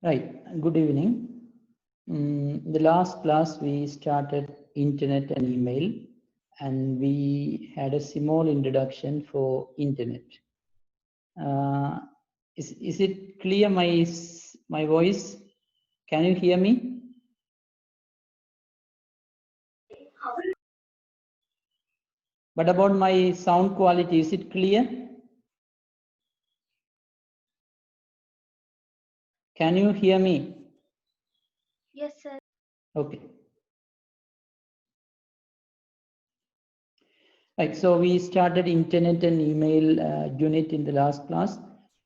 Right, good evening. The last class we started internet and email, and we had a small introduction for internet. Is it clear my voice? Can you hear me? But about my sound quality, is it clear? Can you hear me? Yes, sir. Okay. Right, so we started internet and email unit in the last class,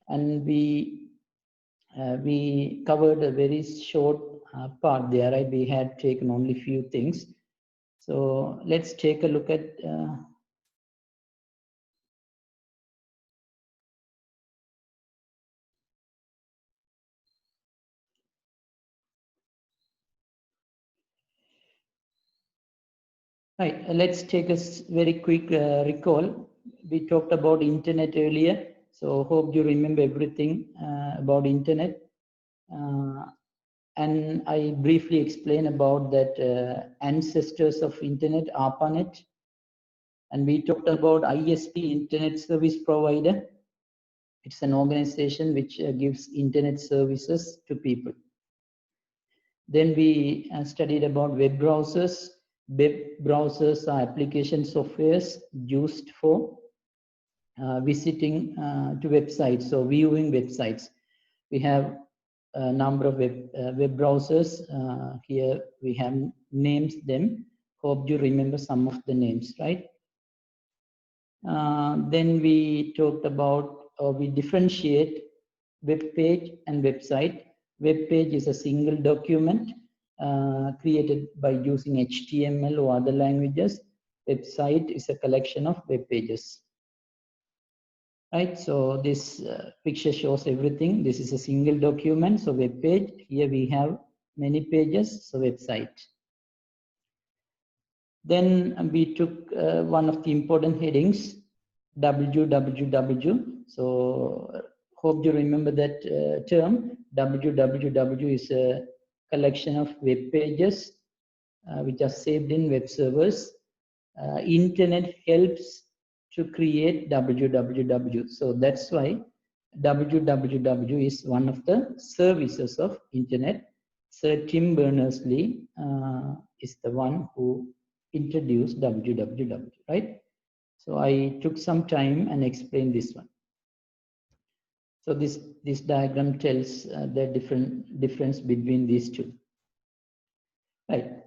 and we covered a very short part there, right? We had taken only few things. So let's take a look at right. Let's take a very quick recall. We talked about internet earlier, so hope you remember everything about internet. And I briefly explain about that ancestors of internet, ARPANET, and we talked about ISP, Internet Service Provider. It's an organization which gives internet services to people. Then we studied about web browsers. Web browsers are application softwares used for visiting to websites, so viewing websites. We have a number of web browsers. Here we have named them. Hope you remember some of the names, right? Then we talked about, we differentiate web page and website. Web page is a single document created by using HTML or other languages. Website is a collection of web pages. Right, so this picture shows everything. This is a single document, so web page. Here we have many pages, so website. Then we took one of the important headings, www. So hope you remember that term. www is a collection of web pages which are saved in web servers. Internet helps to create www. So that's why www is one of the services of internet. Sir Tim Berners-Lee is the one who introduced www, right? So I took some time and explained this one. So this diagram tells the difference between these two. Right.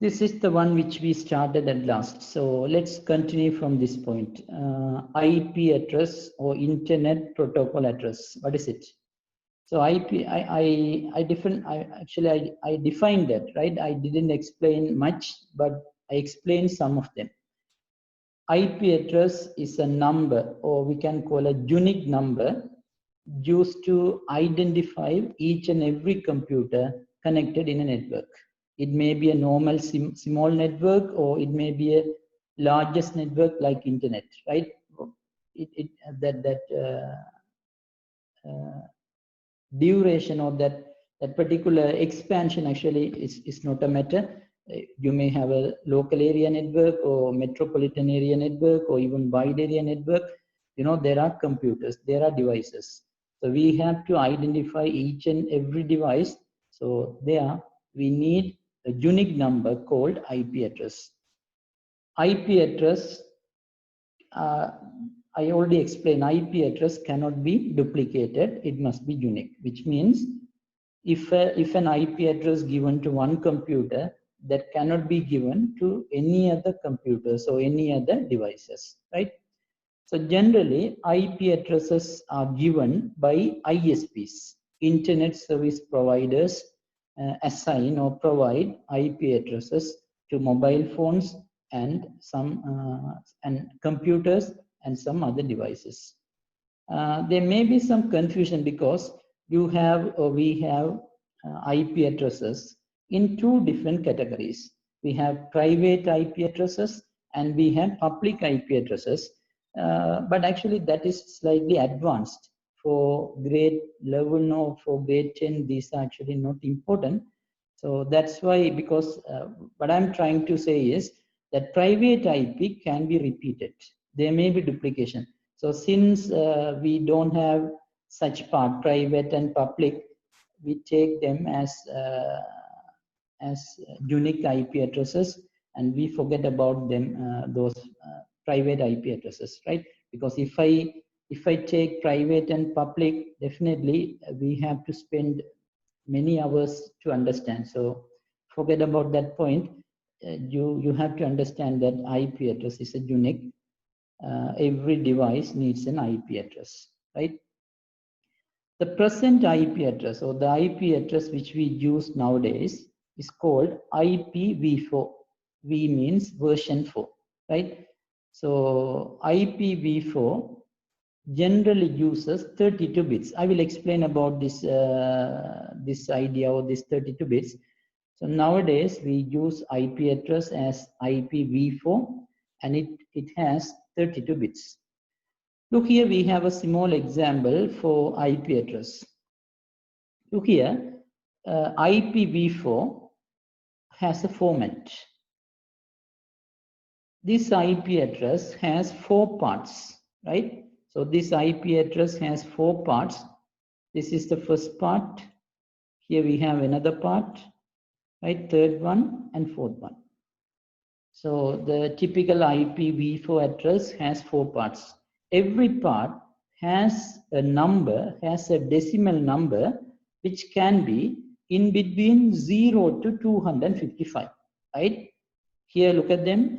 This is the one which we started at last. So let's continue from this point. IP address or Internet Protocol address. What is it? So IP, I defined that, right? I didn't explain much, but I explained some of them. IP address is a number, or we can call a unique number, used to identify each and every computer connected in a network. It may be a normal small network, or it may be a largest network like internet, right? Duration of that particular expansion actually is not a matter. You may have a local area network or metropolitan area network or even wide area network. You know, there are computers, there are devices. So we have to identify each and every device. So there we need a unique number called IP address. IP address, I already explained, IP address cannot be duplicated. It must be unique, which means if an IP address given to one computer, that cannot be given to any other computers or any other devices, right? So generally, IP addresses are given by ISPs, Internet Service Providers, assign or provide IP addresses to mobile phones and and computers and some other devices. There may be some confusion because you have or we have IP addresses in two different categories. We have private IP addresses and we have public IP addresses. But actually that is slightly advanced for grade 11 or for grade 10, these are actually not important. So that's why, because what I'm trying to say is that private IP can be repeated. There may be duplication. So since we don't have such part, private and public, we take them as unique IP addresses, and we forget about them, those private IP addresses, right? Because if I take private and public, definitely we have to spend many hours to understand. So forget about that point. You have to understand that IP address is a unique. Every device needs an IP address, right? The present IP address, or the IP address which we use nowadays, is called IPv4. V means version 4, right? So IPv4 generally uses 32 bits. I will explain about this this idea or this 32 bits. So nowadays we use IP address as IPv4, and it has 32 bits. Look here, we have a small example for IP address. Look here, IPv4 has a format. This IP address has 4 parts, right? So this IP address has 4 parts. This is the first part. Here we have another part, right? Third one and fourth one. So the typical IPv4 address has 4 parts. Every part has a number, has a decimal number, which can be in between 0 to 255, right? Here, look at them.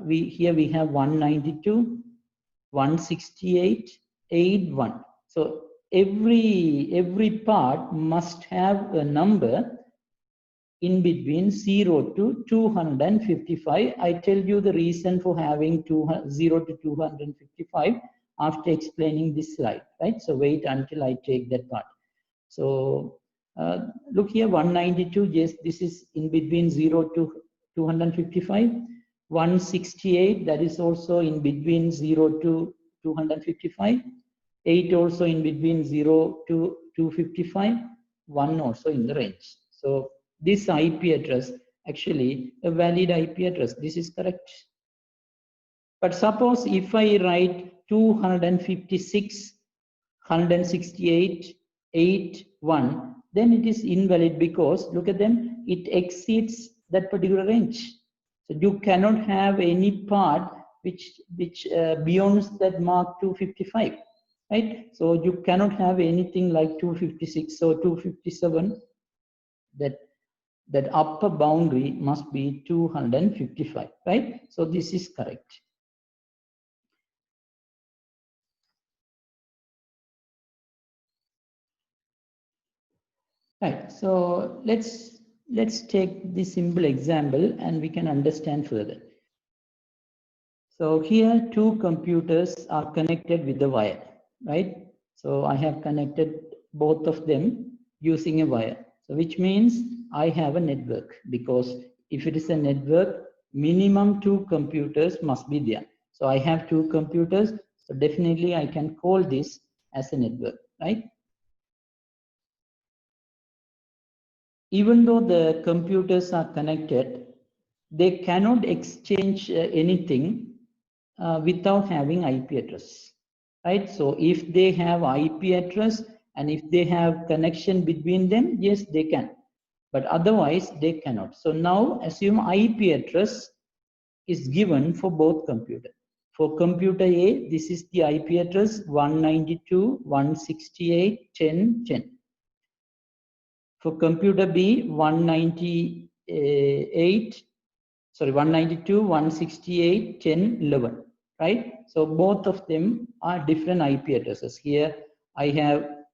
Here we have 192, 168, 81. So every part must have a number in between 0 to 255. I tell you the reason for having 0 to 255 after explaining this slide, right? So wait until I take that part. So look here, 192, yes, this is in between 0 to 255. 168, that is also in between 0 to 255. 8 also in between 0 to 255. 1 also in the range. So this IP address, actually a valid IP address, this is correct. But suppose if I write 256, 168, 8, 1, then it is invalid, because look at them, it exceeds that particular range. So you cannot have any part which beyond that mark 255, right? So you cannot have anything like 256 or 257. That upper boundary must be 255, right? So this is correct. Right, so let's take this simple example and we can understand further. So here 2 computers are connected with the wire, right? So I have connected both of them using a wire. So which means I have a network, because if it is a network, minimum 2 computers must be there. So I have 2 computers, so definitely I can call this as a network, right? Even though the computers are connected, they cannot exchange anything without having IP address, right? So if they have IP address and if they have connection between them, yes, they can, but otherwise they cannot. So now assume IP address is given for both computers. For computer A, this is the IP address 192.168.10.10. For computer B, 192.168.10.11, right? So both of them are different IP addresses. Here I have,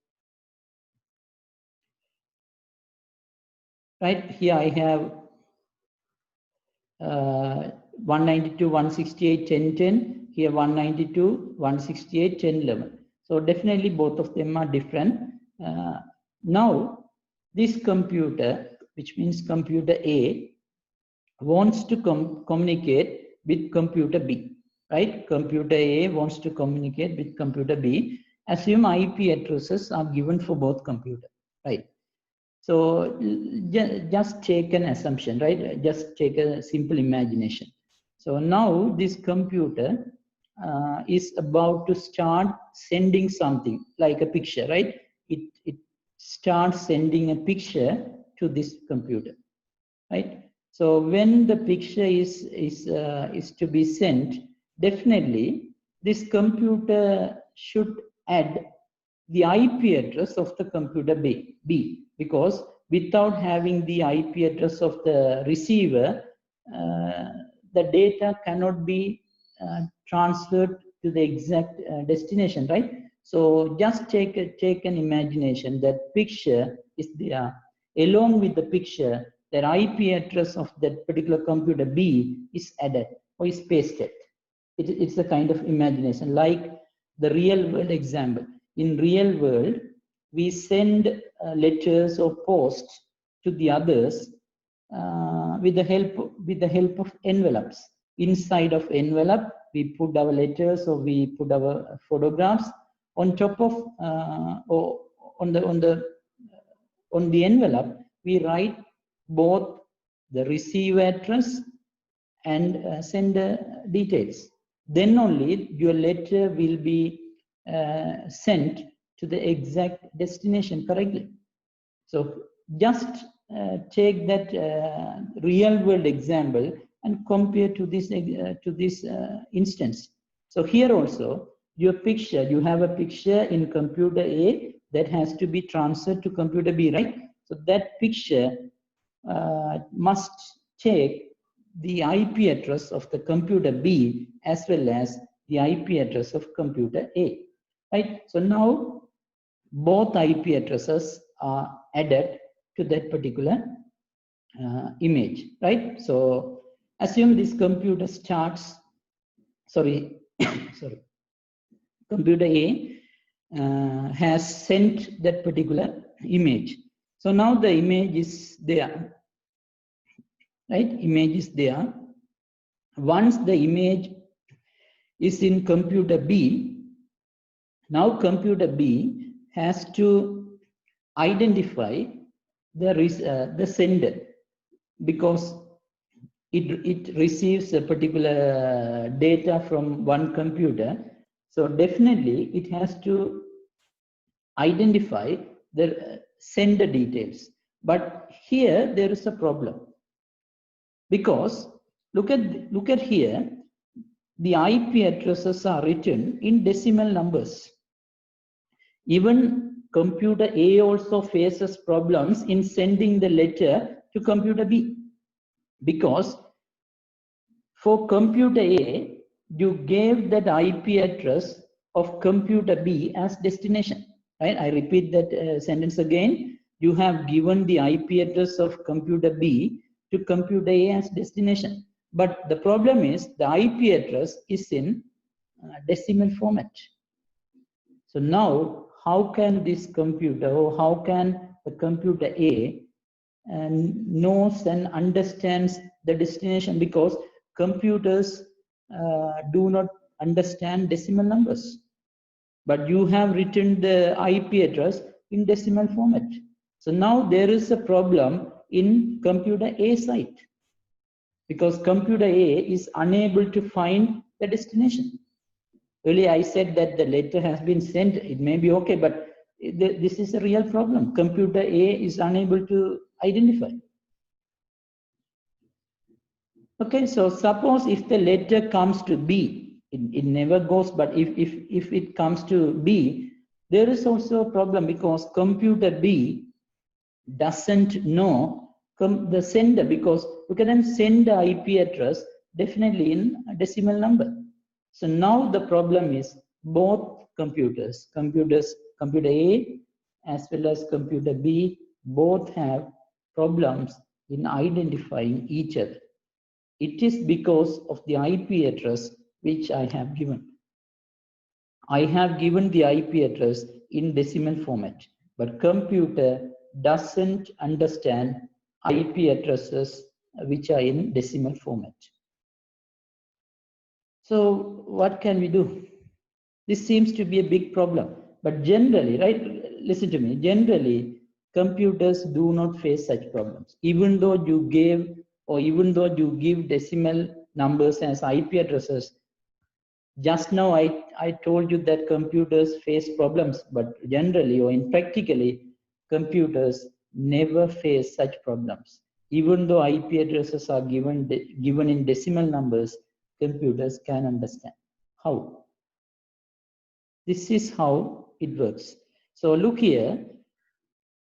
right? Here I have 192.168.10.10. Here 192.168.10.11. So definitely both of them are different. Now this computer, which means computer A, wants to communicate with computer B, right? Computer A wants to communicate with computer B, assume IP addresses are given for both computers, right? So just take an assumption, right? Just take a simple imagination. So now this computer is about to start sending something like a picture, right? It starts sending a picture to this computer, right? So when the picture is to be sent, definitely this computer should add the IP address of the computer B, because without having the IP address of the receiver, the data cannot be transferred to the exact destination, right? So just take an imagination that picture is there. Along with the picture, that IP address of that particular computer B is added or is pasted. It's a kind of imagination, like the real world example. In real world, we send letters or posts to the others with the help of envelopes. Inside of envelope, we put our letters or we put our photographs. On top of or on the envelope, we write both the receive address and sender details. Then only your letter will be sent to the exact destination correctly. So just take that real world example and compare to this instance. So here also, your picture, you have a picture in computer A that has to be transferred to computer B, right? So that picture must take the IP address of the computer B as well as the IP address of computer A, right? So now both IP addresses are added to that particular image, right? So assume this computer starts, sorry, computer A has sent that particular image. So now the image is there, right? Image is there. Once the image is in computer B, now computer B has to identify the sender, because it receives a particular data from one computer. So definitely it has to identify the sender details. But here there is a problem, because look at here, the IP addresses are written in decimal numbers. Even computer A also faces problems in sending the letter to computer B, because for computer A, you gave that IP address of computer B as destination, right? I repeat that sentence again. You have given the IP address of computer B to computer A as destination. But the problem is the IP address is in decimal format. So now, how can this computer, or how can the computer A knows and understands the destination? Because computers do not understand decimal numbers, but you have written the IP address in decimal format. So now there is a problem in computer A side, because computer A is unable to find the destination. Earlier I said that the letter has been sent, it may be okay, but this is a real problem. Computer A is unable to identify. Okay, so suppose if the letter comes to B, it never goes, but if it comes to B, there is also a problem, because computer B doesn't know the sender, because you can send the IP address definitely in a decimal number. So now the problem is both computer A as well as computer B, both have problems in identifying each other. It is because of the IP address which I have given. I have given the IP address in decimal format, but computer doesn't understand IP addresses which are in decimal format. So what can we do? This seems to be a big problem, But generally, right, listen to me, generally, computers do not face such problems. Even though you gave, or even though you give decimal numbers as IP addresses, just now I told you that computers face problems, but generally or in practically, computers never face such problems. Even though IP addresses are given in decimal numbers, computers can understand. How? This is how it works. So look here,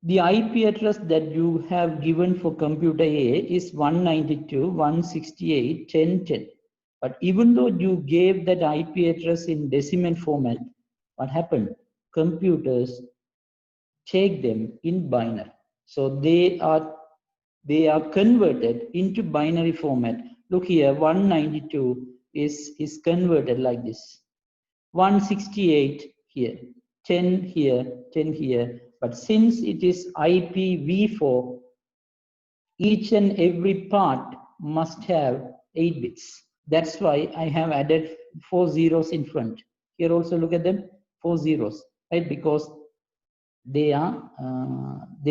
the IP address that you have given for computer A is 192.168.10.10. But even though you gave that IP address in decimal format, what happened? Computers take them in binary. So they are converted into binary format. Look here, 192 is converted like this. 168 here, 10 here, 10 here. But since it is IPv4, each and every part must have 8 bits. That's why I have added 4 zeros in front. Here also look at them, 4 zeros, right? Because they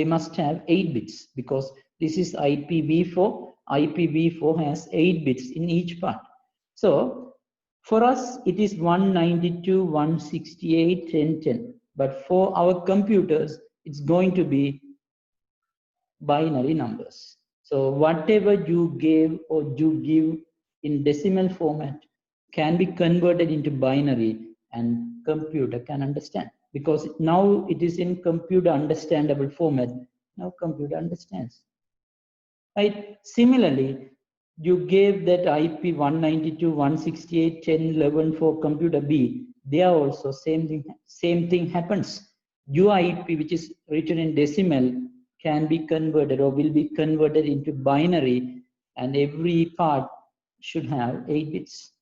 must have 8 bits, because this is IPv4. IPv4 has 8 bits in each part. So for us, it is 192.168.10.10. But for our computers, it's going to be binary numbers. So whatever you gave or you give in decimal format can be converted into binary, and computer can understand, because now it is in computer understandable format. Now computer understands. Right? Similarly, you gave that IP 192.168.10.11 for computer B. There also same thing happens. Your IP, which is written in decimal, can be converted or will be converted into binary, and every part should have 8 bits.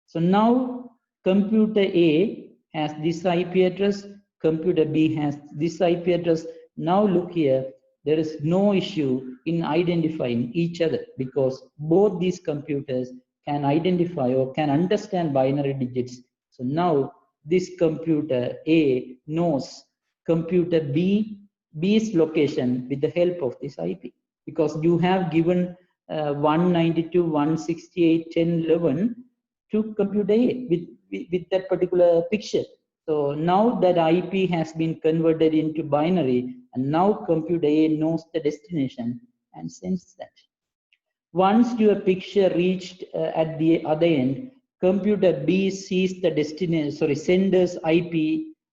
So now computer A has this IP address, computer B has this IP address. Now look here, there is no issue in identifying each other, because both these computers can identify or can understand binary digits. So now this computer A knows computer B's location with the help of this IP, because you have given 192.168.10.11 to computer A with that particular picture. So now that IP has been converted into binary, and now computer A knows the destination and sends that. Once your picture reached at the other end, computer B sees the sender's IP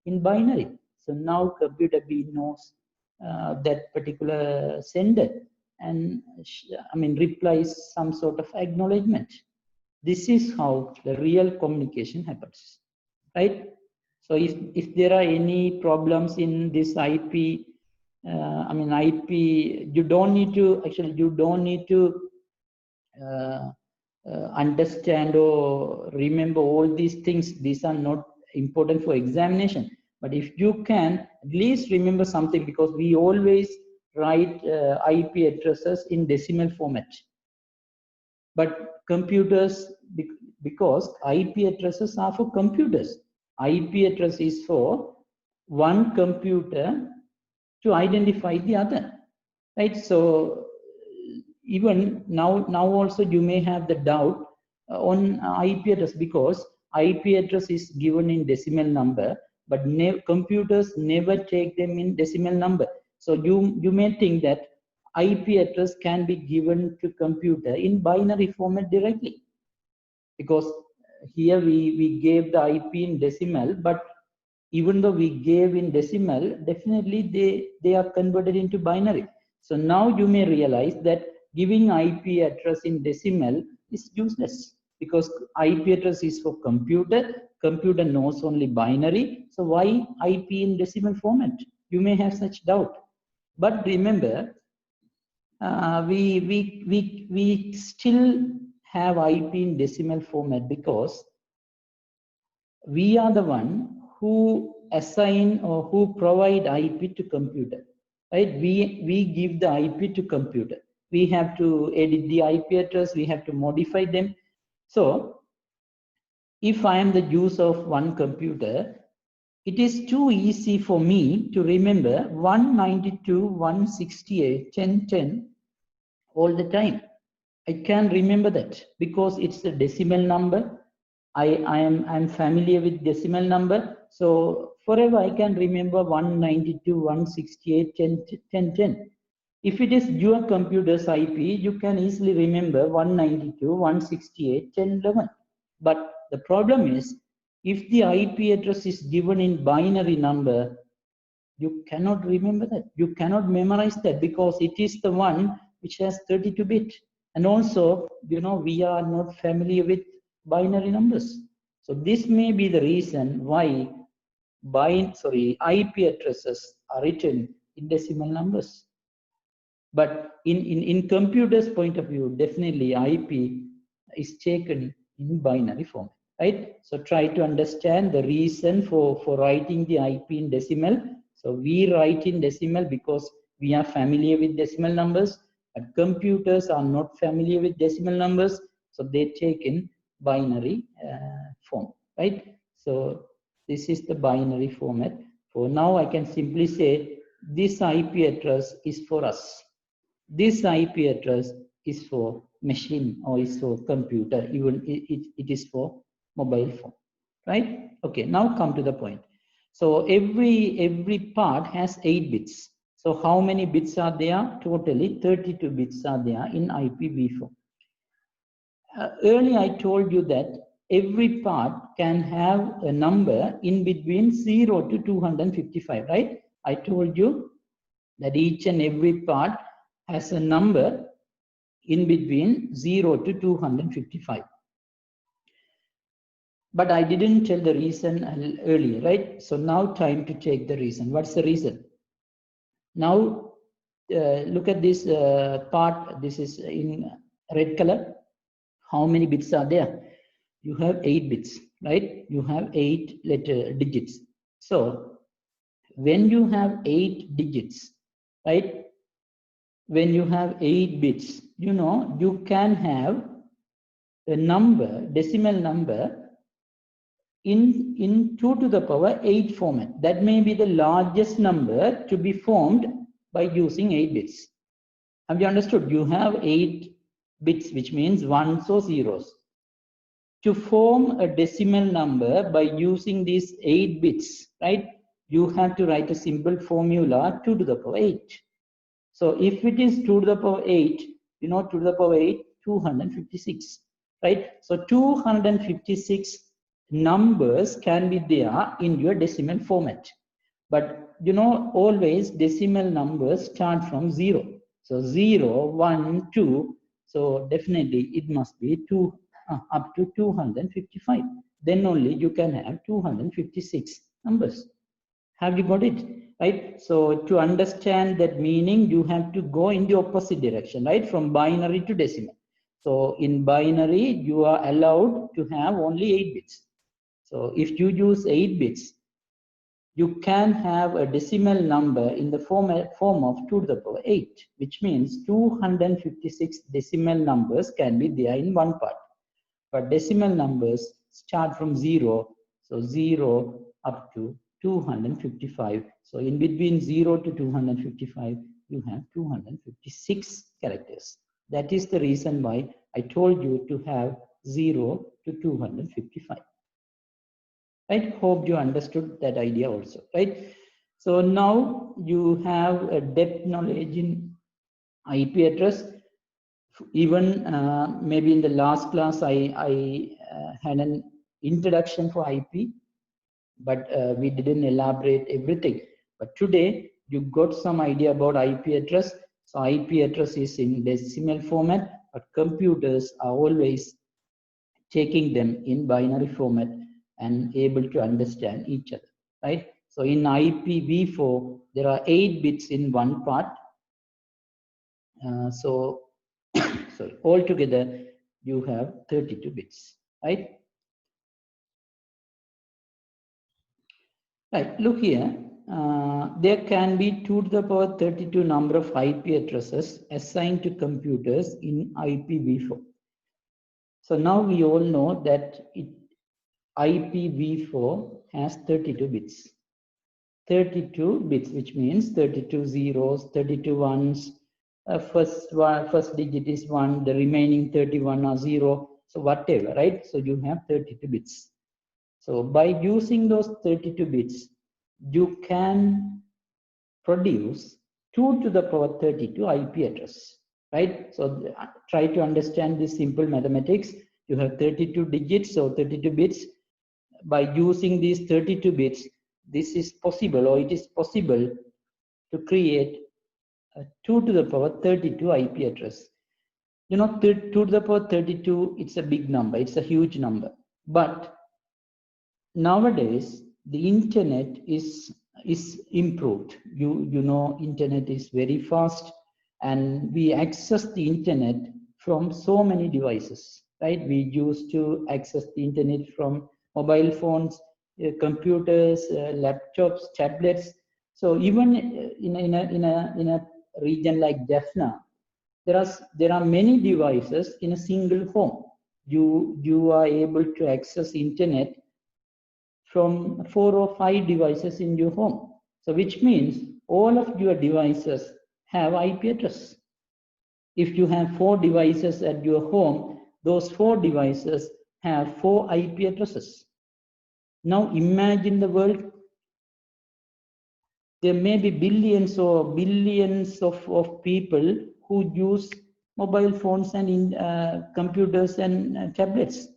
in binary. So now computer B knows that particular sender, and replies some sort of acknowledgement. This is how the real communication happens, right? So if there are any problems in this IP, IP, you don't need to understand or remember all these things. These are not important for examination. But if you can at least remember something, because we always write IP addresses in decimal format. But computers, because IP addresses are for computers, IP address is for one computer to identify the other, right? So even now also you may have the doubt on IP address, because IP address is given in decimal number, but computers never take them in decimal number. So you may think that IP address can be given to computer in binary format directly, because here we gave the IP in decimal, but even though we gave in decimal, definitely they are converted into binary. So now you may realize that giving IP address in decimal is useless, because IP address is for computer knows only binary. So why IP in decimal format? You may have such doubt. But remember, we still have IP in decimal format, because we are the one who assign or who provide IP to computer, right? We give the IP to computer. We have to edit the IP address, we have to modify them. So if I am the user of one computer, it is too easy for me to remember 192, 168, 1010 all the time. I can remember that because it's a decimal number. I'm familiar with decimal number. So forever I can remember 192, 168, 10, 10. If it is your computer's IP, you can easily remember 192, 168, 10, 11. But the problem is, if the IP address is given in binary number, you cannot remember that. You cannot memorize that because it is the one which has 32-bit. And also, we are not familiar with binary numbers. So this may be the reason why IP addresses are written in decimal numbers. But in computers' point of view, definitely IP is taken in binary form, right? So try to understand the reason for writing the IP in decimal. So we write in decimal because we are familiar with decimal numbers, but computers are not familiar with decimal numbers, so they take in binary form, right? So this is the binary format. For now, I can simply say this IP address is for us. This IP address is for machine or is for computer, even it is for mobile phone, right? Okay, now come to the point. So every part has 8 bits. So how many bits are there? Totally 32 bits are there in IPv4. Earlier I told you that every part can have a number in between 0 to 255, right? I told you that each and every part has a number in between 0 to 255. But I didn't tell the reason earlier, right? So now time to take the reason. What's the reason? Now look at this part. This is in red color. How many bits are there? You have 8 bits, right? You have 8 digits. So when you have 8 digits, right? When you have 8 bits, you can have a number, decimal number in 2 to the power 8 format. That may be the largest number to be formed by using 8 bits. Have you understood? You have 8 bits, which means ones or zeros. To form a decimal number by using these 8 bits, right? You have to write a simple formula 2 to the power 8. So if it is 2 to the power 8, 2 to the power 8, 256, right? So 256 numbers can be there in your decimal format. But, always decimal numbers start from 0. So 0, 1, 2. So definitely it must be 2 up to 255. Then only you can have 256 numbers. Have you got it? Right? So to understand that meaning, you have to go in the opposite direction, right? From binary to decimal. So in binary, you are allowed to have only 8 bits. So if you use 8 bits, you can have a decimal number in the form of 2 to the power 8, which means 256 decimal numbers can be there in one part. But decimal numbers start from 0. So 0 up to 255. So in between 0 to 255, you have 256 characters. That is the reason why I told you to have 0 to 255. Right? Hope you understood that idea also, right? So now you have a depth knowledge in IP address. Even maybe in the last class, I had an introduction for IP, but we didn't elaborate everything. But today you got some idea about IP address. So IP address is in decimal format, but computers are always taking them in binary format and able to understand each other, right? So in IPv4, there are 8 bits in one part. So sorry, altogether you have 32 bits, right? Right, look here. There can be 2 to the power 32 number of IP addresses assigned to computers in IPv4. So now we all know that IPv4 has 32 bits. 32 bits, which means 32 zeros, 32 ones. First digit is 1, the remaining 31 are 0. So whatever, right? So you have 32 bits. So by using those 32 bits, you can produce 2 to the power 32 IP address, right? So try to understand this simple mathematics. You have 32 digits, so 32 bits. By using these 32 bits, this is possible, or it is possible to create a 2 to the power 32 IP address. You know, 2 to the power 32, it's a big number, it's a huge number. But nowadays, the internet is improved. You know, internet is very fast, and we access the internet from so many devices, right? We used to access the internet from mobile phones, computers, laptops, tablets. So even in a region like Jaffna, there are many devices in a single home. You are able to access internet from 4 or 5 devices in your home. So which means all of your devices have IP address. If you have 4 devices at your home, those 4 devices have 4 IP addresses. Now imagine the world. There may be billions or billions of people who use mobile phones and computers and tablets.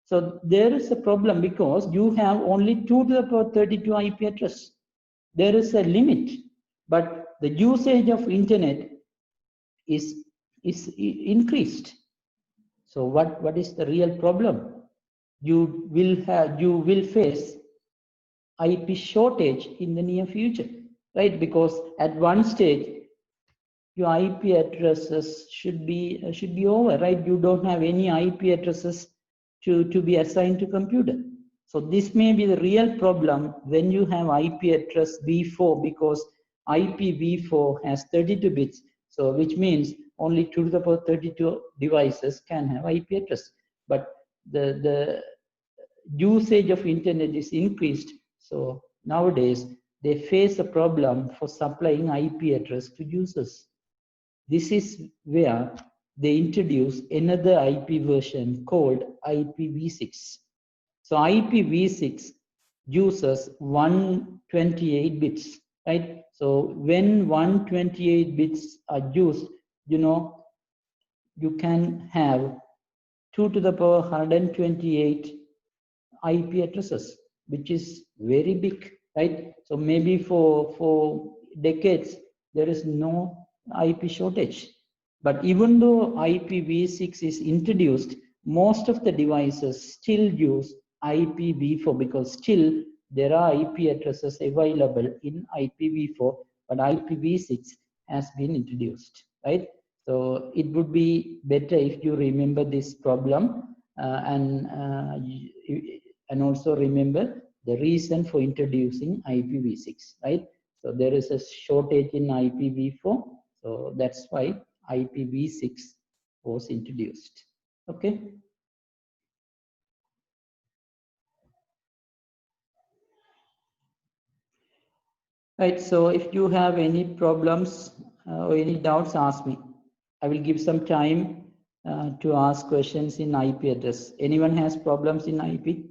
So there is a problem because you have only 2 to the power 32 IP address. There is a limit, but the usage of internet is increased. So what is the real problem? You will face IP shortage in the near future, right? Because at one stage your IP addresses should be over, right? You don't have any IP addresses to be assigned to computer. So this may be the real problem when you have IP address v4, because IPv4 has 32 bits. So which means only 2 to the power 32 devices can have IP address. But the usage of internet is increased. So nowadays they face a problem for supplying IP address to users. This is where they introduce another IP version called IPv6. So IPv6 uses 128 bits, right? So when 128 bits are used, you know, you can have 2 to the power 128 IP addresses, which is very big, right? So maybe for decades, there is no IP shortage. But even though IPv6 is introduced, most of the devices still use IPv4 because still there are IP addresses available in IPv4, but IPv6 has been introduced, right? So it would be better if you remember this problem and also remember the reason for introducing IPv6, right? So there is a shortage in IPv4, so that's why IPv6 was introduced. Okay. Right, so if you have any problems or any doubts, ask me. I will give some time to ask questions in IP address. Anyone has problems in IP?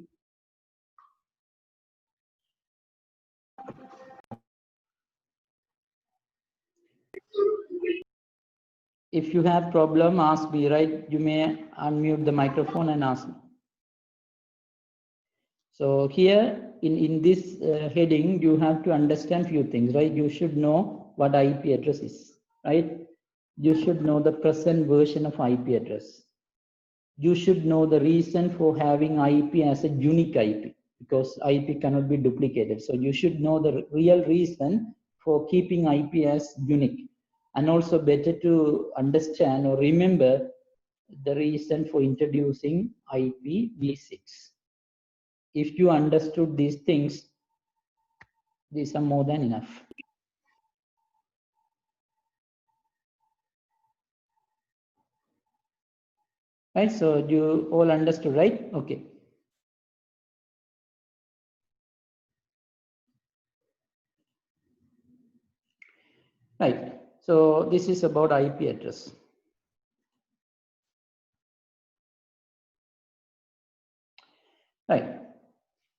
If you have problem, ask me, right? You may unmute the microphone and ask me. So here in this heading, you have to understand few things, right? You should know what IP address is, right? You should know the present version of IP address. You should know the reason for having IP as a unique IP, because IP cannot be duplicated. So you should know the real reason for keeping IP as unique. And also better to understand or remember the reason for introducing IPv6. If you understood these things, these are more than enough. Right, so you all understood, right? Okay. Right. So this is about IP address. Right.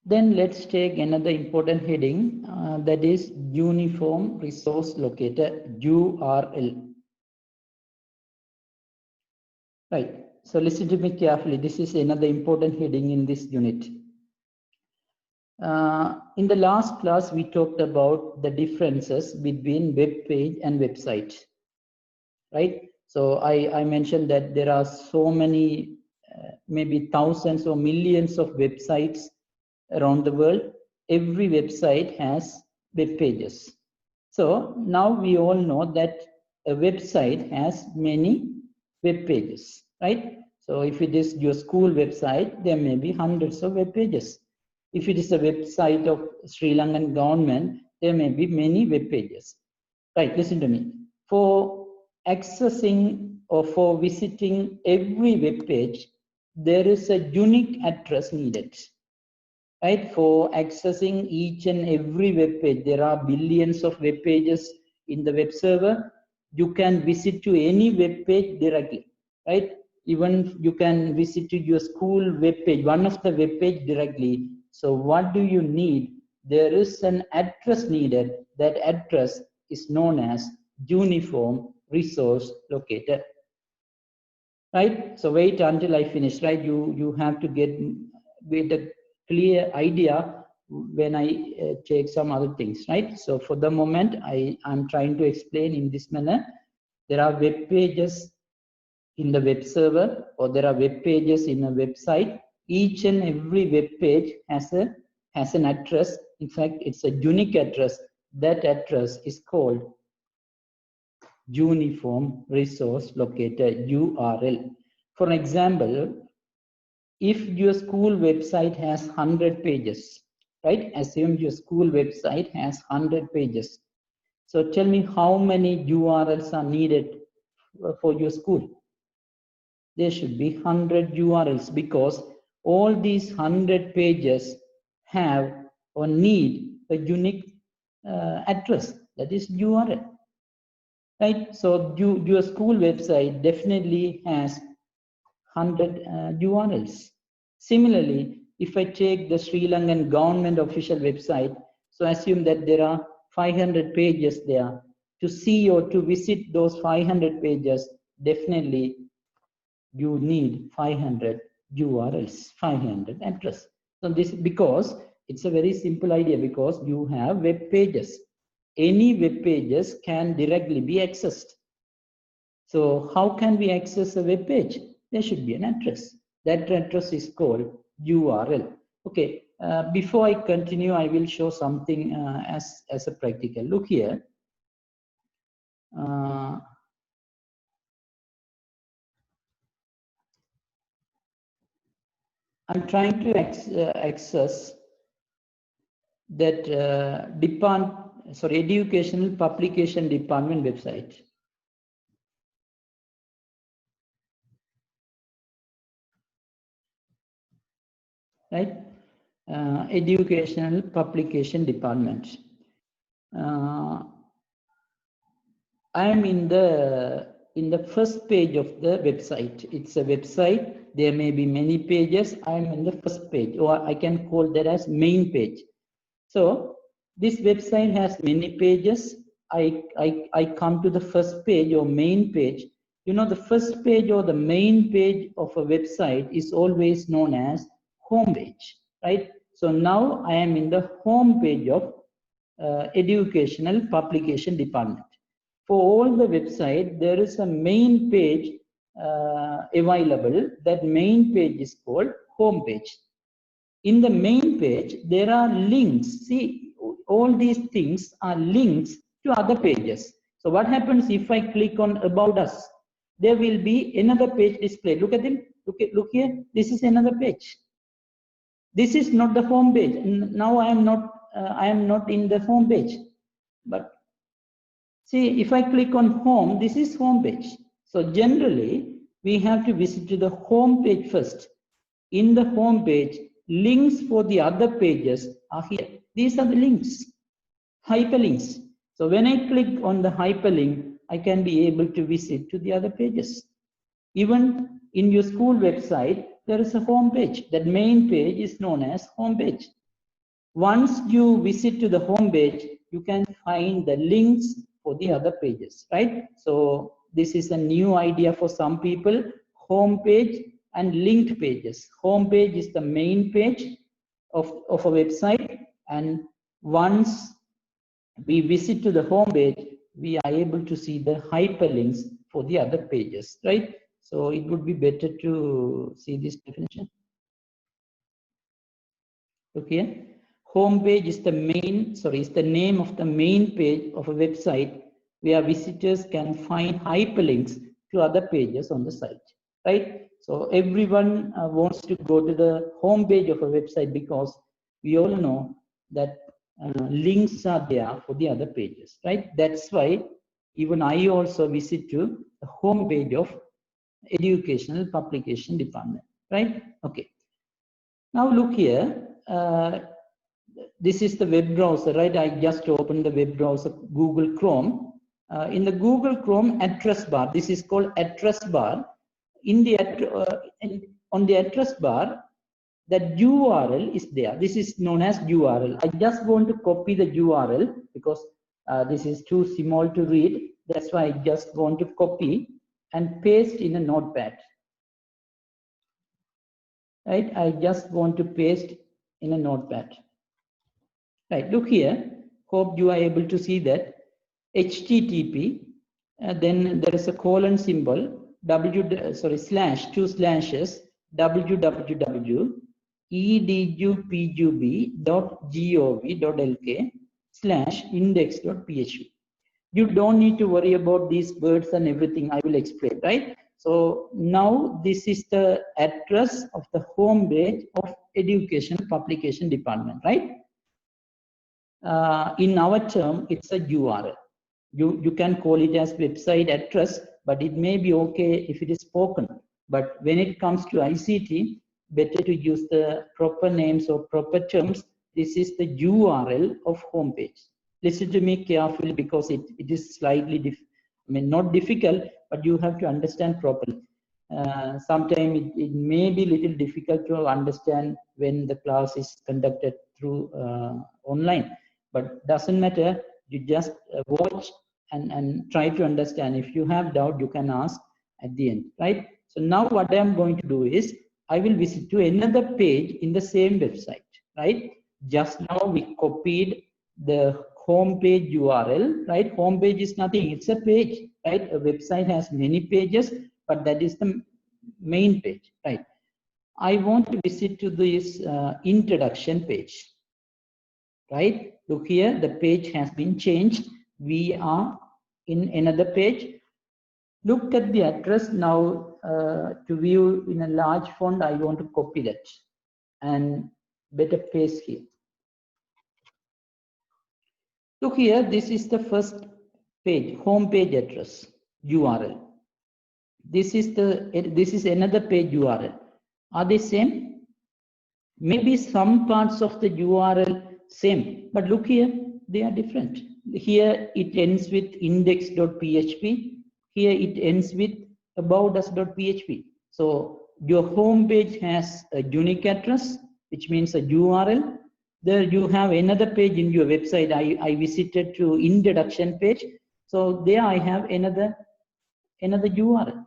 Then let's take another important heading, that is Uniform Resource Locator, URL. Right. So listen to me carefully. This is another important heading in this unit. In the last class, we talked about the differences between web page and website. Right. So I mentioned that there are so many, maybe thousands or millions of websites around the world. Every website has web pages. So now we all know that a website has many web pages, right? So if it is your school website, there may be hundreds of web pages. If it is a website of Sri Lankan government, there may be many web pages. Right, listen to me. For accessing or for visiting every web page, there is a unique address needed. Right, for accessing each and every web page, there are billions of web pages in the web server. You can visit to any web page directly, right? Even you can visit to your school web page, one of the web page directly. So what do you need? There is an address needed. That address is known as Uniform Resource Locator. Right? So wait until I finish, right? You have to get a clear idea when I take some other things, right? So for the moment, I'm trying to explain in this manner. There are web pages in the web server, or there are web pages in a website. Each and every web page has an address. In fact, it's a unique address. That address is called Uniform Resource Locator, URL. For example, if your school website has 100 pages, right? Assume your school website has 100 pages. So tell me how many URLs are needed for your school. There should be 100 URLs, because all these 100 pages have or need a unique address, that is URL. Right? So your school website definitely has 100 URLs. Similarly, if I take the Sri Lankan government official website, so assume that there are 500 pages there. To see or to visit those 500 pages, definitely you need 500 URLs, 500 address. So this, because it's a very simple idea, because you have web pages. Any web pages can directly be accessed. So how can we access a web page? There should be an address. That address is called URL. Okay, before I continue, I will show something as a practical. Look here. I'm trying to access that educational publication department website. Right? Educational publication department. I am in the first page of the website. It's a website. There may be many pages. I am in the first page, or I can call that as main page. So this website has many pages. I come to the first page or main page. You know, the first page or the main page of a website is always known as home page, right? So now I am in the home page of educational publication department. For all the website, there is a main page available. That main page is called home page. In the main page, there are links. See, all these things are links to other pages. So what happens if I click on About Us? There will be another page displayed. Look at them. Look here. This is another page. This is not the home page. Now I am not in the home page. But see, if I click on home, this is home page. So generally, we have to visit to the home page first. In the home page, links for the other pages are here. These are the links, hyperlinks. So when I click on the hyperlink, I can be able to visit to the other pages. Even in your school website, there is a home page. That main page is known as home page. Once you visit to the home page, you can find the links for the other pages, right? So this is a new idea for some people, home page and linked pages. Home page is the main page of a website, and once we visit to the home page, we are able to see the hyperlinks for the other pages, right? So it would be better to see this definition. Okay, home page is the name of the main page of a website where visitors can find hyperlinks to other pages on the site, right? So everyone wants to go to the home page of a website because we all know that links are there for the other pages, right? That's why even I also visit to the home page of Educational Publication Department, right? Okay. Now look here. This is the web browser, right? I just opened the web browser, Google Chrome. In the Google Chrome address bar, this is called address bar. On the address bar, that URL is there. This is known as URL. I just want to copy the URL because this is too small to read. That's why I just want to copy and paste in a notepad. Right? I just want to paste in a notepad. Right, look here. Hope you are able to see that. HTTP, then there is a colon symbol, slash, 2 slashes, www.edupb.gov.lk/index.php. You don't need to worry about these words and everything. I will explain, right? So now this is the address of the home page of Education Publication Department, right? In our term, it's a URL. You can call it as website address, but it may be okay if it is spoken. But when it comes to ICT, better to use the proper names or proper terms. This is the URL of homepage. Listen to me carefully because it is slightly, not difficult, but you have to understand properly. Sometimes it may be a little difficult to understand when the class is conducted through online, but doesn't matter. You just watch and try to understand. If you have doubt, you can ask at the end, right? So now what I am going to do is I will visit to another page in the same website, right? Just now we copied the home page URL, right? Home page is nothing, it's a page, right? A website has many pages, but that is the main page, right? I want to visit to this introduction page, right? Look here, the page has been changed. We are in another page. Look at the address now. To view in a large font, I want to copy that and better paste here. Look here, this is the first page, home page address, URL. This is another page URL. Are they same? Maybe some parts of the URL same, but look here, they are different. Here it ends with index.php. Here it ends with about-us.php. So your home page has a unique address, which means a URL. There you have another page in your website. I visited to introduction page. So there I have another URL.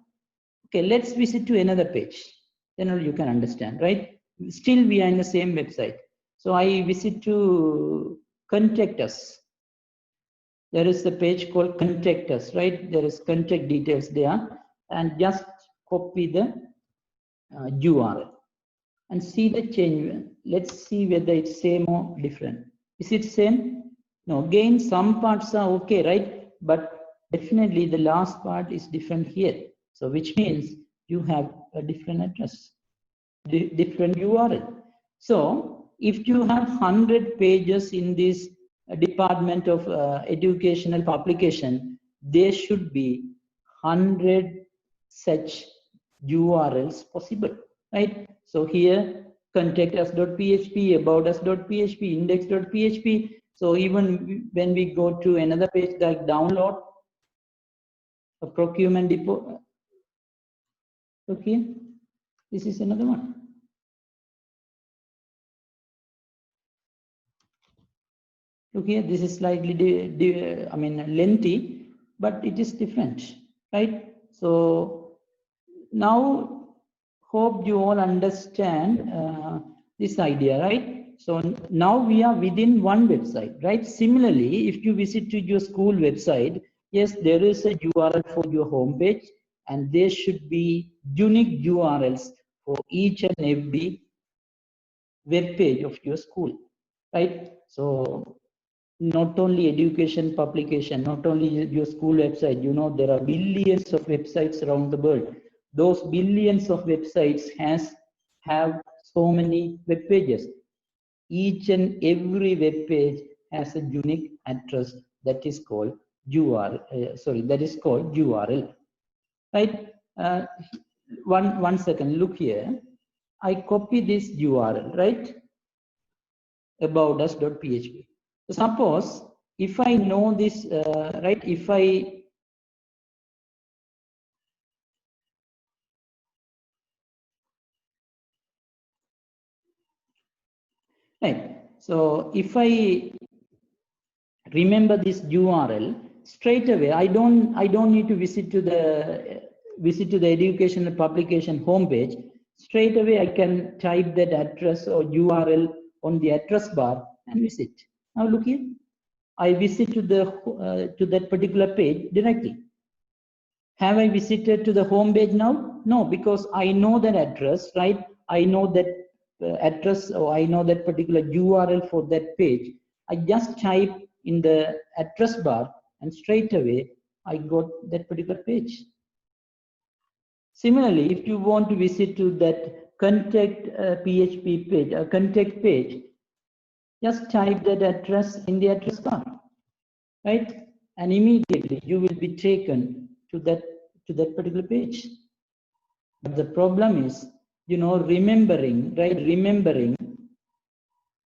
Okay, let's visit to another page. Then you can understand, right? Still we are in the same website. So I visit to contact us. There is a page called contact us, right? There is contact details there, and just copy the URL and see the change. Let's see whether it's same or different. Is it same? No, again, some parts are okay, right? But definitely the last part is different here. So which means you have a different address, different URL. So if you have 100 pages in this Department of Educational Publication, there should be 100 such URLs possible, right? So here, contact us.php, about us.php, index.php. So even when we go to another page like download a procurement depot, okay, this is another one. Okay, this is slightly lengthy, but it is different, right? So now hope you all understand this idea, right? So now we are within one website, right? Similarly, if you visit to your school website, yes, there is a URL for your homepage, and there should be unique URLs for each and every web page of your school, right? So not only education publication, not only your school website, you know, there are billions of websites around the world. Those billions of websites have so many web pages. Each and every web page has a unique address that is called URL. That is called URL, right? One second, look here. I copy this URL, right? About us.php. So suppose if I know this, right? If I right, so if I remember this URL straight away, I don't need to visit to the educational publication homepage. Straight away, I can type that address or URL on the address bar and visit. Now look here, I visit to that particular page directly. Have I visited to the home page now? No, because I know that address, right? I know that address, or I know that particular URL for that page. I just type in the address bar and straight away I got that particular page. Similarly, if you want to visit to that contact PHP page, contact page, just type that address in the address bar, right? And immediately you will be taken to that particular page. But the problem is, you know, remembering, right? Remembering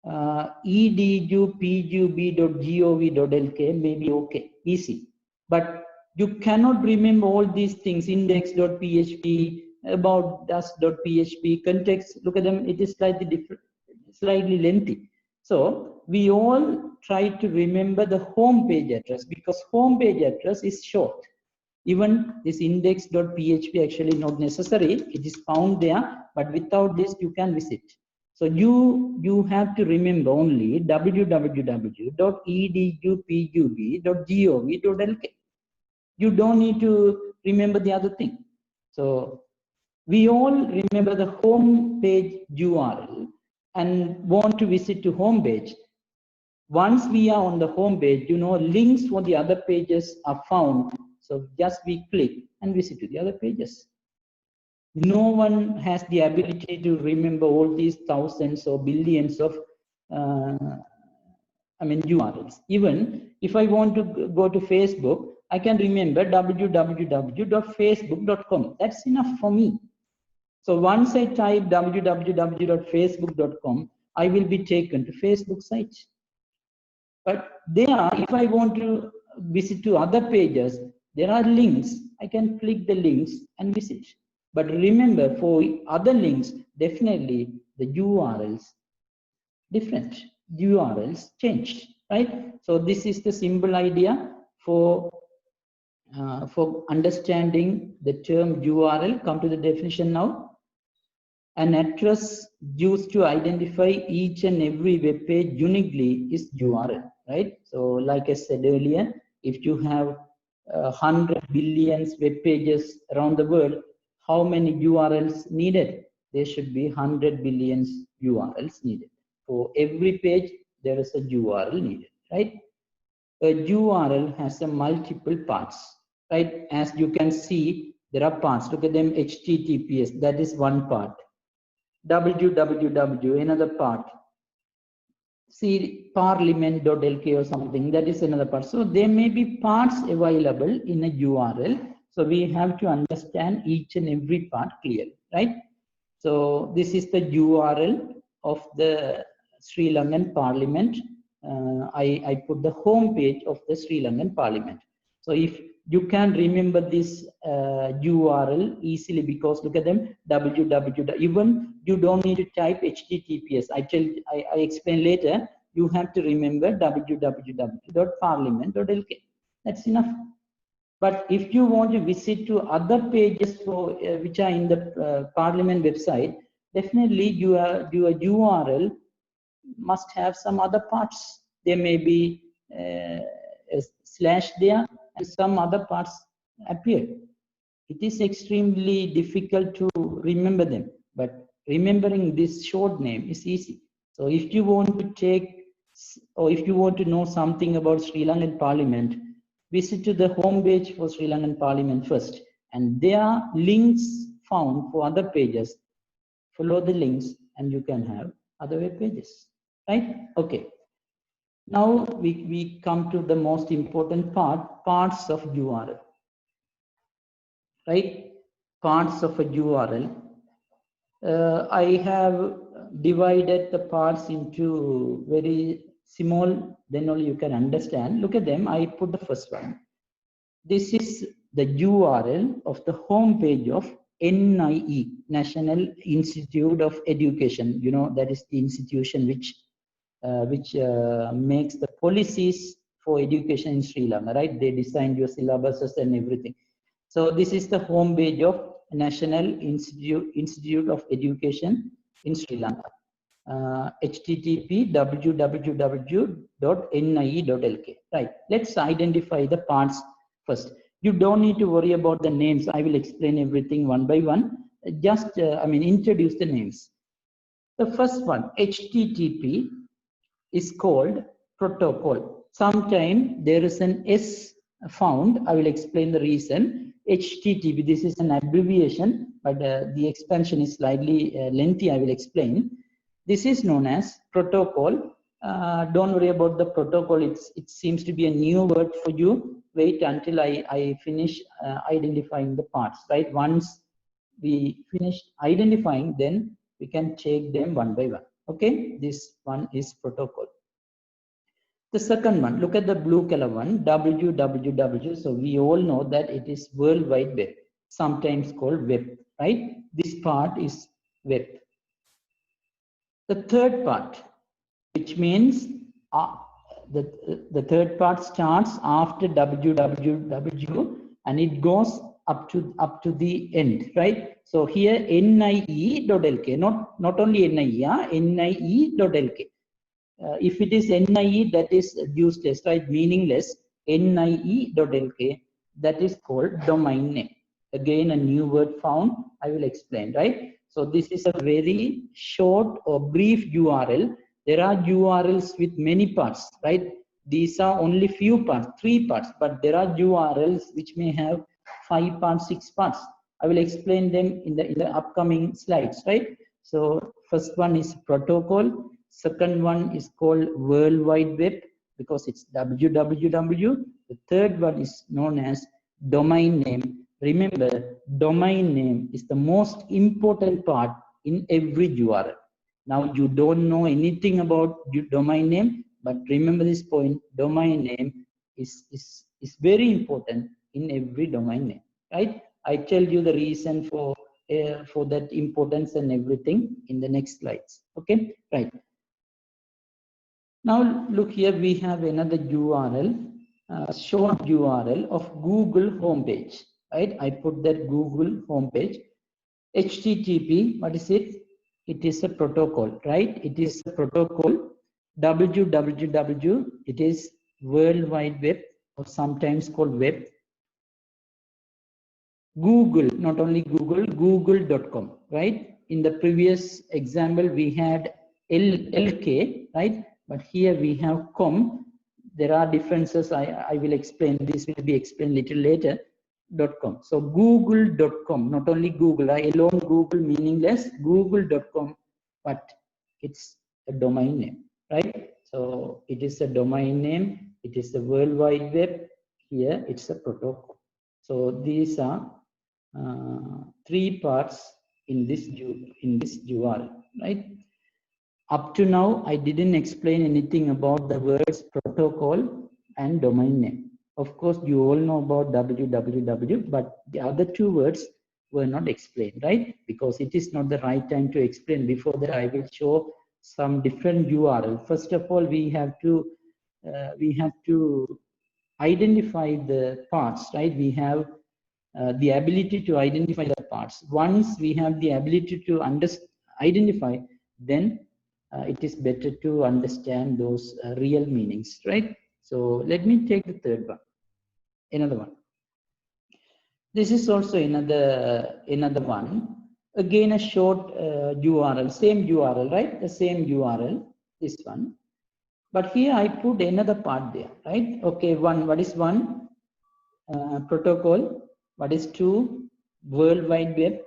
edupgub.gov.lk may be okay, easy. But you cannot remember all these things, index.php, about us.php, context, look at them, it is slightly different, slightly lengthy. So we all try to remember the home page address, because home page address is short. Even this index.php actually not necessary, it is found there, but without this you can visit. So you have to remember only www.edupgub.gov.lk. You don't need to remember the other thing. So we all remember the home page URL and want to visit to home page. Once we are on the home page, you know, links for the other pages are found. So just we click and visit to the other pages. No one has the ability to remember all these thousands or billions of URLs. Even if I want to go to Facebook, I can remember www.facebook.com. That's enough for me. So once I type www.facebook.com, I will be taken to Facebook site. But there, if I want to visit to other pages, there are links. I can click the links and visit. But remember, for other links, definitely the URLs different. URLs changed, right? So this is the simple idea for understanding the term URL. Come to the definition now. An address used to identify each and every web page uniquely is URL, right? So like I said earlier, if you have 100 billion web pages around the world, how many URLs needed? There should be 100 billion URLs needed. For every page, there is a URL needed, right? A URL has a multiple parts, right? As you can see, there are parts. Look at them, HTTPS, that is one part. www, another part. See, parliament.lk or something, that is another part. So there may be parts available in a URL. So we have to understand each and every part clearly, right? So this is the URL of the Sri Lankan Parliament. I put the home page of the Sri Lankan Parliament. So if you can remember this URL easily, because look at them, www. Even you don't need to type HTTPS. I explain later. You have to remember www.parliament.lk. That's enough. But if you want to visit to other pages for which are in the Parliament website, definitely your URL must have some other parts. There may be a slash there, and some other parts appear. It is extremely difficult to remember them, but remembering this short name is easy. So if you want to take, or if you want to know something about Sri Lankan Parliament, visit to the home page for Sri Lankan Parliament first, and there are links found for other pages. Follow the links and you can have other web pages, right? Okay. Now we come to the most important part, parts of URL, right? Parts of a URL. I have divided the parts into very small, then only you can understand. Look at them. I put the first one. This is the URL of the home page of NIE, National Institute of Education. You know, that is the institution which makes the policies for education in Sri Lanka, right? They designed your syllabuses and everything. So this is the home page of National Institute of Education in Sri Lanka. http www.nie.lk. Right. Let's identify the parts first. You don't need to worry about the names. I will explain everything one by one. Just, introduce the names. The first one, HTTP, is called protocol. Sometimes there is an S found. I will explain the reason. HTTP, this is an abbreviation, but the expansion is slightly lengthy. I will explain. This is known as protocol. Don't worry about the protocol. It seems to be a new word for you. Wait until I finish identifying the parts, right? Once we finish identifying, then we can take them one by one. Okay, this one is protocol. The second one, look at the blue color one, www. So we all know that it is World Wide Web, sometimes called web, right? This part is web. The third part, which means the third part starts after www and it goes up to the end, right? So here nie.lk, not only nie.lk. If it is NIE, that is useless, right? Meaningless. nie.lk, that is called domain name. Again, a new word found. I will explain, right? So this is a very short or brief URL. There are URLs with many parts, right? These are only few parts, 3 parts, but there are URLs which may have 5 parts, 6 parts. I will explain them in the upcoming slides, right? So first one is protocol. Second one is called World Wide Web because it's www. The third one is known as domain name. Remember, domain name is the most important part in every URL. Now you don't know anything about domain name, but remember this point, domain name is very important in every domain name, right? I tell you the reason for that importance and everything in the next slides. Okay, right. Now look here, we have another URL, short URL of Google homepage, right? I put that Google homepage. HTTP, what is it? It is a protocol, right? It is a protocol. www, it is World Wide Web or sometimes called web. Google, not only Google, google.com, right? In the previous example, we had LK, right? But here we have com. There are differences. I will explain. This will be explained little later. .com. So google.com, not only Google. Alone Google meaningless. Google.com, but it's a domain name, right? So it is a domain name. It is the World Wide Web. Here it's a protocol. So these are 3 parts in this URL, right? Up to now, I didn't explain anything about the words protocol and domain name. Of course, you all know about www, but the other two words were not explained, right? Because it is not the right time to explain. Before that, I will show some different URL. First of all, we have to identify the parts, right? We have the ability to identify the parts. Once we have the ability to identify, then it is better to understand those real meanings, right? So let me take the third one, another one. This is also another one. Again, a short URL, same URL, right? The same URL, this one. But here I put another part there, right? Okay, one, what is one? Protocol. What is two? World Wide Web.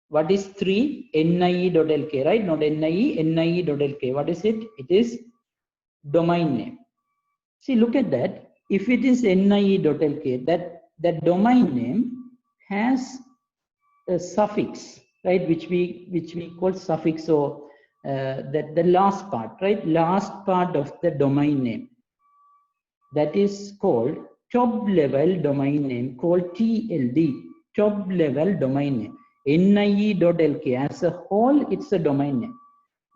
What is three? NIE.lk, right? Not NIE, NIE.lk. What is it? It is domain name. See, look at that. If it is NIE.lk, that domain name has a suffix, right? Which we call suffix, or that the last part, right? Last part of the domain name. That is called top level domain name, called TLD, top level domain name. NIE.lk as a whole, it's a domain name.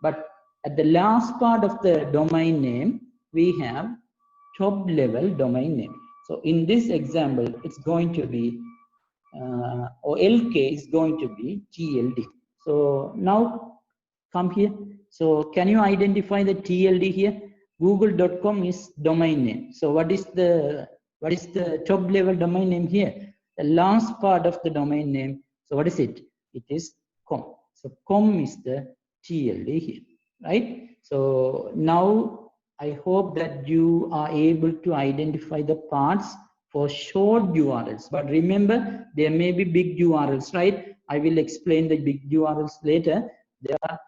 But at the last part of the domain name, we have top level domain name. So in this example, it's going to be, or LK is going to be TLD. So now come here. So can you identify the TLD here? Google.com is domain name. So what is the top level domain name here? The last part of the domain name. So what is it? It is com. So com is the TLD here, right? So now I hope that you are able to identify the parts for short URLs. But remember, there may be big URLs, right? I will explain the big URLs later. There are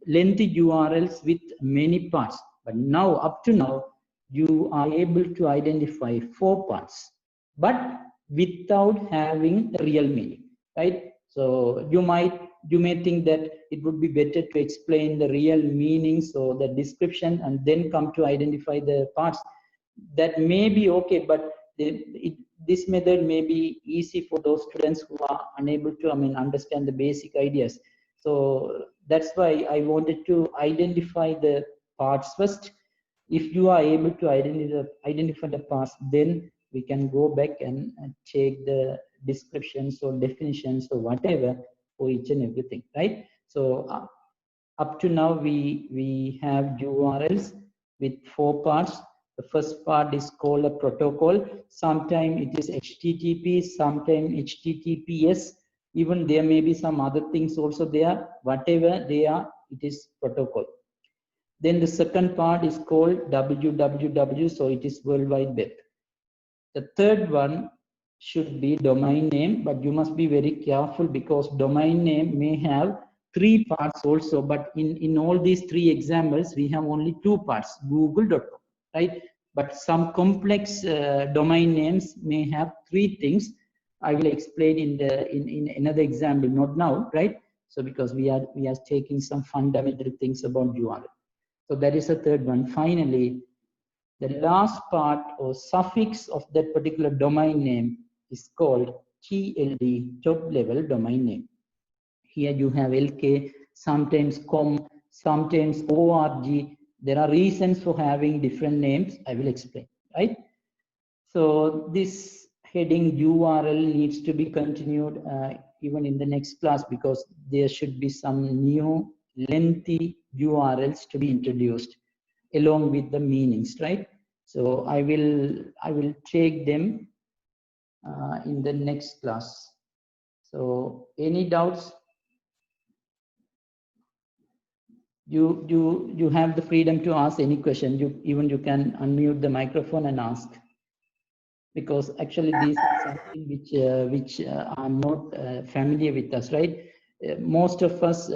lengthy URLs with many parts. But now, up to now, you are able to identify 4 parts, but without having a real meaning, right? So you may think that it would be better to explain the real meanings or the description and then come to identify the parts. That may be okay, but this method may be easy for those students who are unable to, understand the basic ideas. So that's why I wanted to identify the parts first. If you are able to identify the parts, then we can go back and take the descriptions or definitions or whatever for each and everything, right? So up to now, we have URLs with 4 parts. The first part is called a protocol. Sometimes it is HTTP, sometimes HTTPS. Even there may be some other things also there. Whatever they are, it is protocol. Then the second part is called www, so it is World Wide Web. The third one should be domain name, but you must be very careful because domain name may have 3 parts also, but in all these 3 examples, we have only 2 parts, google.com, right? But some complex domain names may have 3 things. I will explain in another example, not now, right? So because we are taking some fundamental things about URL. So that is the third one. Finally, the last part or suffix of that particular domain name is called TLD, top level domain name. Here you have LK, sometimes com, sometimes org. There are reasons for having different names. I will explain, right? So this heading URL needs to be continued even in the next class because there should be some new lengthy URLs to be introduced along with the meanings, right? So I will take them in the next class. So any doubts? You have the freedom to ask any question. You can unmute the microphone and ask, because actually these are something which are not familiar with us, right? Most of us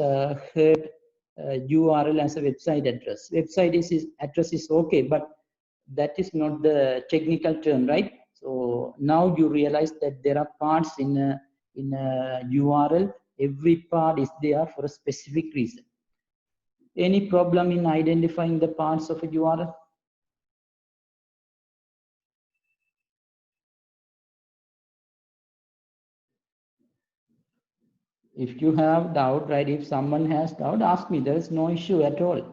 heard URL as a website address. Website address is okay, but that is not the technical term, right? So now you realize that there are parts in a URL. Every part is there for a specific reason. Any problem in identifying the parts of a URL? If you have doubt, right, if someone has doubt, ask me. There is no issue at all.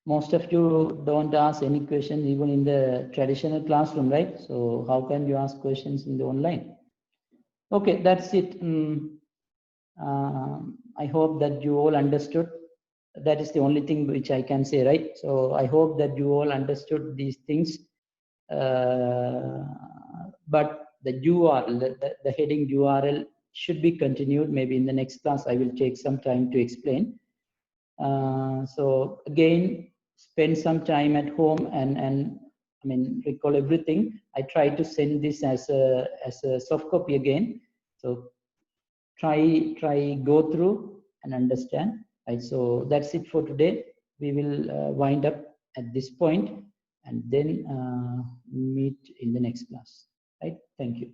Most of you don't ask any questions even in the traditional classroom, right? So how can you ask questions in the online? Okay, that's it. I hope that you all understood. That is the only thing which I can say, right? So I hope that you all understood these things. But the URL, the heading URL should be continued. Maybe in the next class, I will take some time to explain. So again, spend some time at home and I mean, recall everything. I try to send this as a soft copy again. So try go through and understand. Right. So that's it for today. We will wind up at this point and then meet in the next class. Right. Thank you.